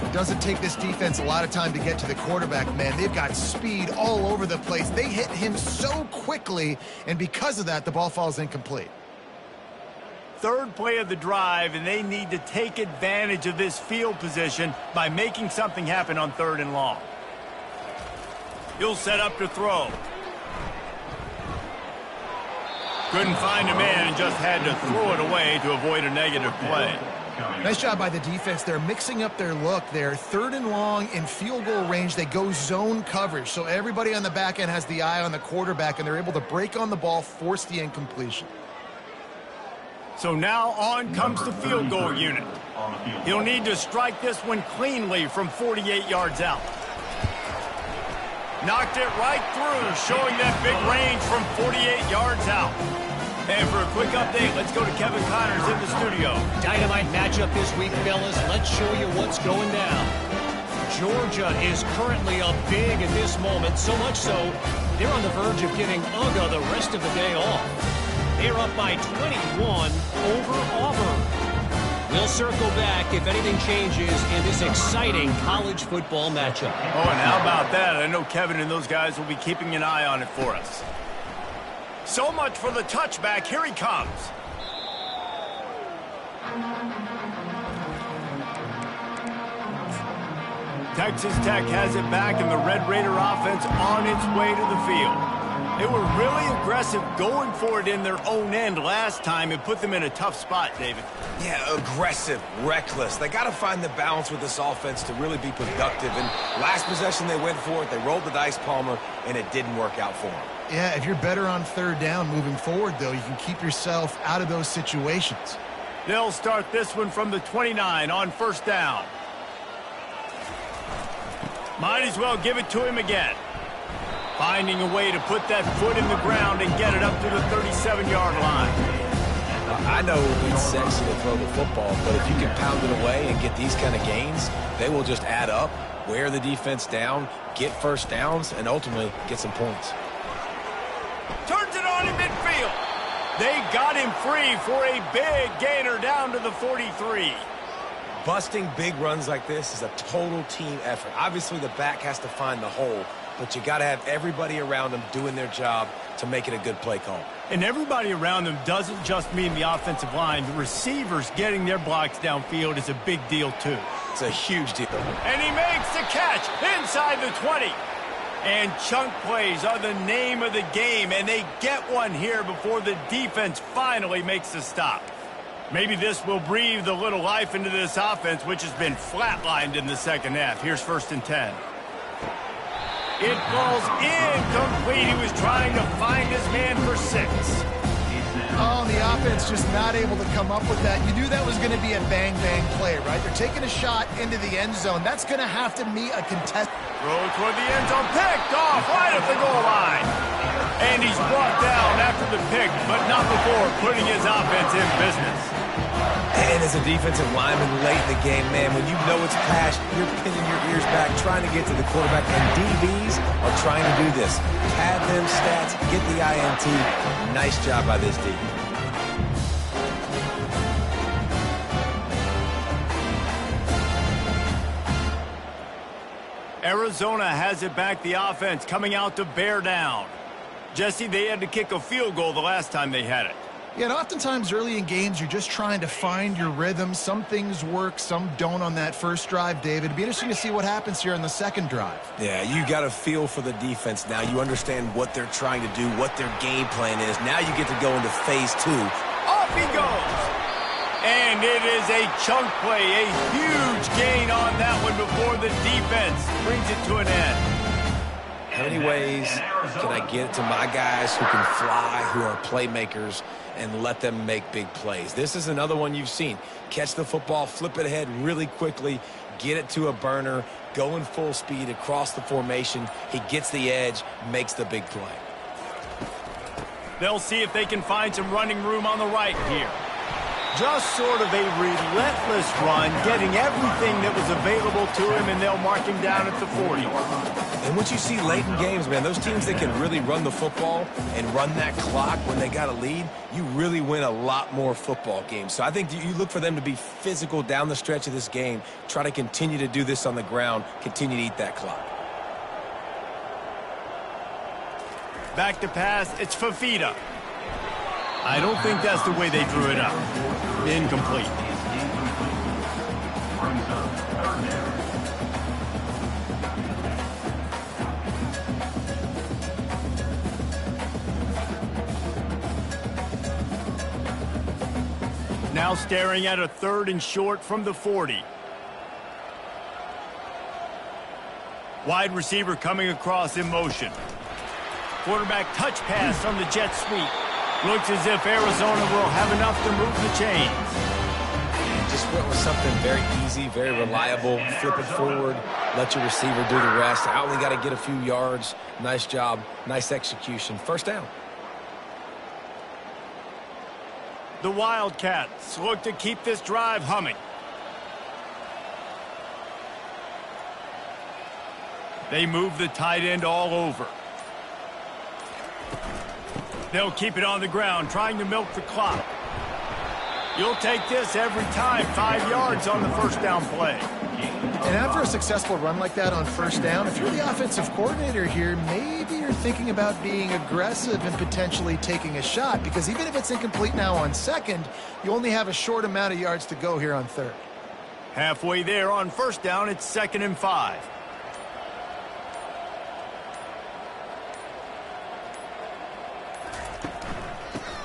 It doesn't take this defense a lot of time to get to the quarterback, man. They've got speed all over the place. They hit him so quickly, and because of that, the ball falls incomplete. 3rd play of the drive, and they need to take advantage of this field position by making something happen on 3rd and long. He'll set up to throw. Couldn't find a man and just had to throw it away to avoid a negative play. Nice job by the defense. They're mixing up their look there. 3rd and long in field goal range. They go zone coverage. So everybody on the back end has the eye on the quarterback, and they're able to break on the ball, force the incompletion. So now on comes the field goal unit. He'll need to strike this one cleanly from 48 yards out. Knocked it right through, showing that big range from 48 yards out. And for a quick update, let's go to Kevin Connors in the studio. Dynamite matchup this week, fellas. Let's show you what's going down. Georgia is currently up big at this moment, so much so they're on the verge of giving UGA the rest of the day off. They're up by 21 over Auburn. We'll circle back if anything changes in this exciting college football matchup. Oh, and how about that? I know Kevin and those guys will be keeping an eye on it for us. So much for the touchback. Here he comes. Texas Tech has it back, and the Red Raider offense on its way to the field. They were really aggressive going for it in their own end last time and put them in a tough spot, David. Yeah, aggressive, reckless. They got to find the balance with this offense to really be productive. And last possession they went for it. They rolled the dice, Palmer, and it didn't work out for them. Yeah, if you're better on 3rd down moving forward, though, you can keep yourself out of those situations. They'll start this one from the 29 on 1st down. Might as well give it to him again. Finding a way to put that foot in the ground and get it up to the 37-yard line. I know it's sexy to throw the football, but if you can pound it away and get these kind of gains, they will just add up, wear the defense down, get 1st downs, and ultimately get some points. Turns it on in midfield. They got him free for a big gainer down to the 43. Busting big runs like this is a total team effort. Obviously, the back has to find the hole, but you got to have everybody around them doing their job to make it a good play call. And everybody around them doesn't just mean the offensive line. The receivers getting their blocks downfield is a big deal, too. It's a huge deal. And he makes the catch inside the 20. And chunk plays are the name of the game, and they get one here before the defense finally makes the stop. Maybe this will breathe a little life into this offense, which has been flatlined in the 2nd half. Here's 1st and 10. It falls incomplete. He was trying to find his man for 6. Oh, the offense just not able to come up with that. You knew that was going to be a bang-bang play, right? They're taking a shot into the end zone. That's going to have to meet a contest. Throw toward the end zone. Picked off right at the goal line. And he's brought down after the pick, but not before putting his offense in business. And as a defensive lineman late in the game, man, when you know it's passed, you're pinning your ears back, trying to get to the quarterback, and DBs are trying to do this. Pad them stats, get the INT. Nice job by this D. Arizona has it back, the offense coming out to bear down. Jesse, they had to kick a field goal the last time they had it. Yeah, and oftentimes early in games, you're just trying to find your rhythm. Some things work, some don't on that first drive, David. It'd be interesting to see what happens here on the second drive. Yeah, you got a feel for the defense now. You understand what they're trying to do, what their game plan is. Now you get to go into phase 2. Off he goes. And it is a chunk play, a huge gain on that one before the defense brings it to an end. How many ways can I get to my guys who can fly, who are playmakers, and let them make big plays? This is another one you've seen. Catch the football, flip it ahead really quickly, get it to a burner, go in full speed across the formation. He gets the edge, makes the big play. They'll see if they can find some running room on the right here. Just sort of a relentless run, getting everything that was available to him, and they'll mark him down at the 40. And what you see late in games, man, those teams that can really run the football and run that clock when they got a lead, you really win a lot more football games. So I think you look for them to be physical down the stretch of this game, try to continue to do this on the ground, continue to eat that clock. Back to pass, it's Fafita. I don't think that's the way they drew it up. Incomplete. Now staring at a 3rd and short from the 40. Wide receiver coming across in motion. Quarterback touch pass on the jet sweep. Looks as if Arizona will have enough to move the chains. Just went with something very easy, very reliable. Flip it forward, let your receiver do the rest. I only got to get a few yards. Nice job, nice execution. First down. The Wildcats look to keep this drive humming. They move the tight end all over. They'll keep it on the ground, trying to milk the clock. You'll take this every time. 5 yards on the first down play. And after a successful run like that on first down, if you're the offensive coordinator here, maybe you're thinking about being aggressive and potentially taking a shot, because even if it's incomplete now on second, you only have a short amount of yards to go here on third. Halfway there on first down, it's 2nd and 5.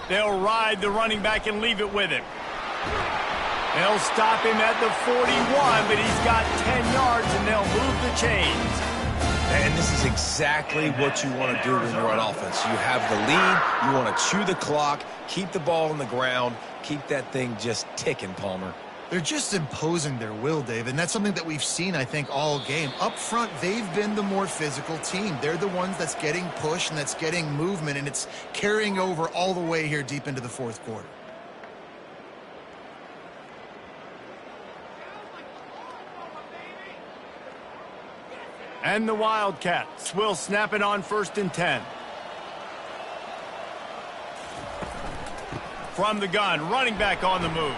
They'll ride the running back and leave it with him. They'll stop him at the 41, but he's got 10 yards, and they'll move the chains. And this is exactly what you want to do when you're on offense. You have the lead, you want to chew the clock, keep the ball on the ground, keep that thing just ticking, Palmer. They're just imposing their will, David, and that's something that we've seen, I think, all game. Up front, they've been the more physical team. They're the ones that's getting pushed and that's getting movement, and it's carrying over all the way here deep into the fourth quarter. And the Wildcats will snap it on 1st and 10. From the gun, running back on the move.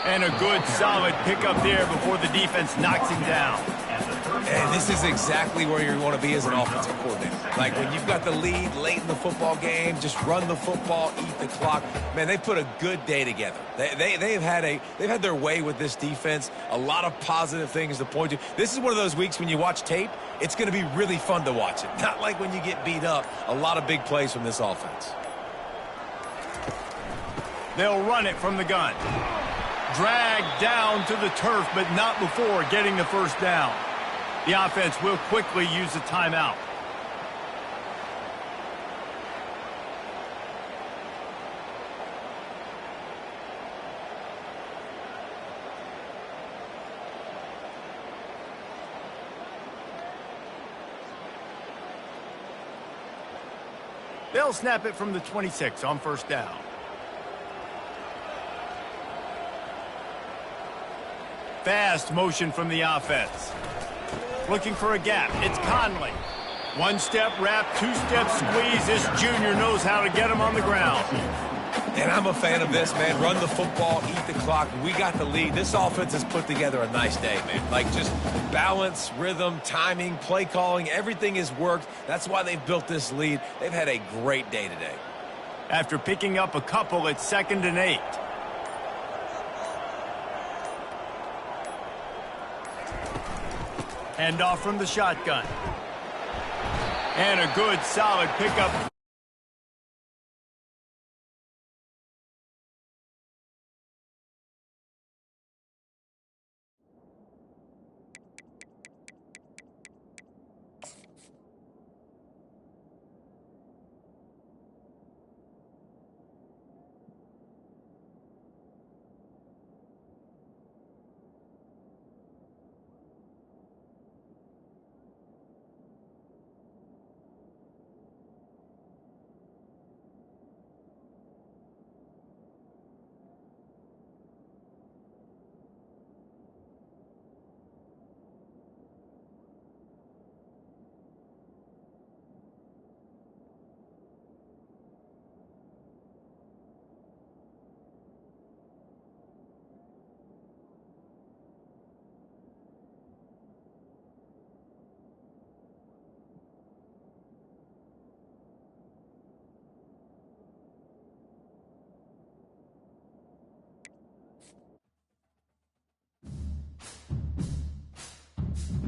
And a good, solid pickup there before the defense knocks him down. And this is exactly where you want to be as an offensive coordinator. Like when you've got the lead late in the football game, just run the football, eat the clock. Man, they put a good day together. They've had their way with this defense. A lot of positive things to point to. This is one of those weeks when you watch tape, it's going to be really fun to watch it. Not like when you get beat up. A lot of big plays from this offense. They'll run it from the gun. Dragged down to the turf, but not before getting the first down. The offense will quickly use a timeout. They'll snap it from the 26 on first down. Fast motion from the offense. Looking for a gap. It's Conley. One step wrap, 2-step squeeze. This junior knows how to get him on the ground. And I'm a fan of this, man. Run the football, eat the clock. We got the lead. This offense has put together a nice day, man. Like, just balance, rhythm, timing, play calling, everything has worked. That's why they've built this lead. They've had a great day today. After picking up a couple, it's 2nd and 8. Hand off from the shotgun. And a good, solid pickup.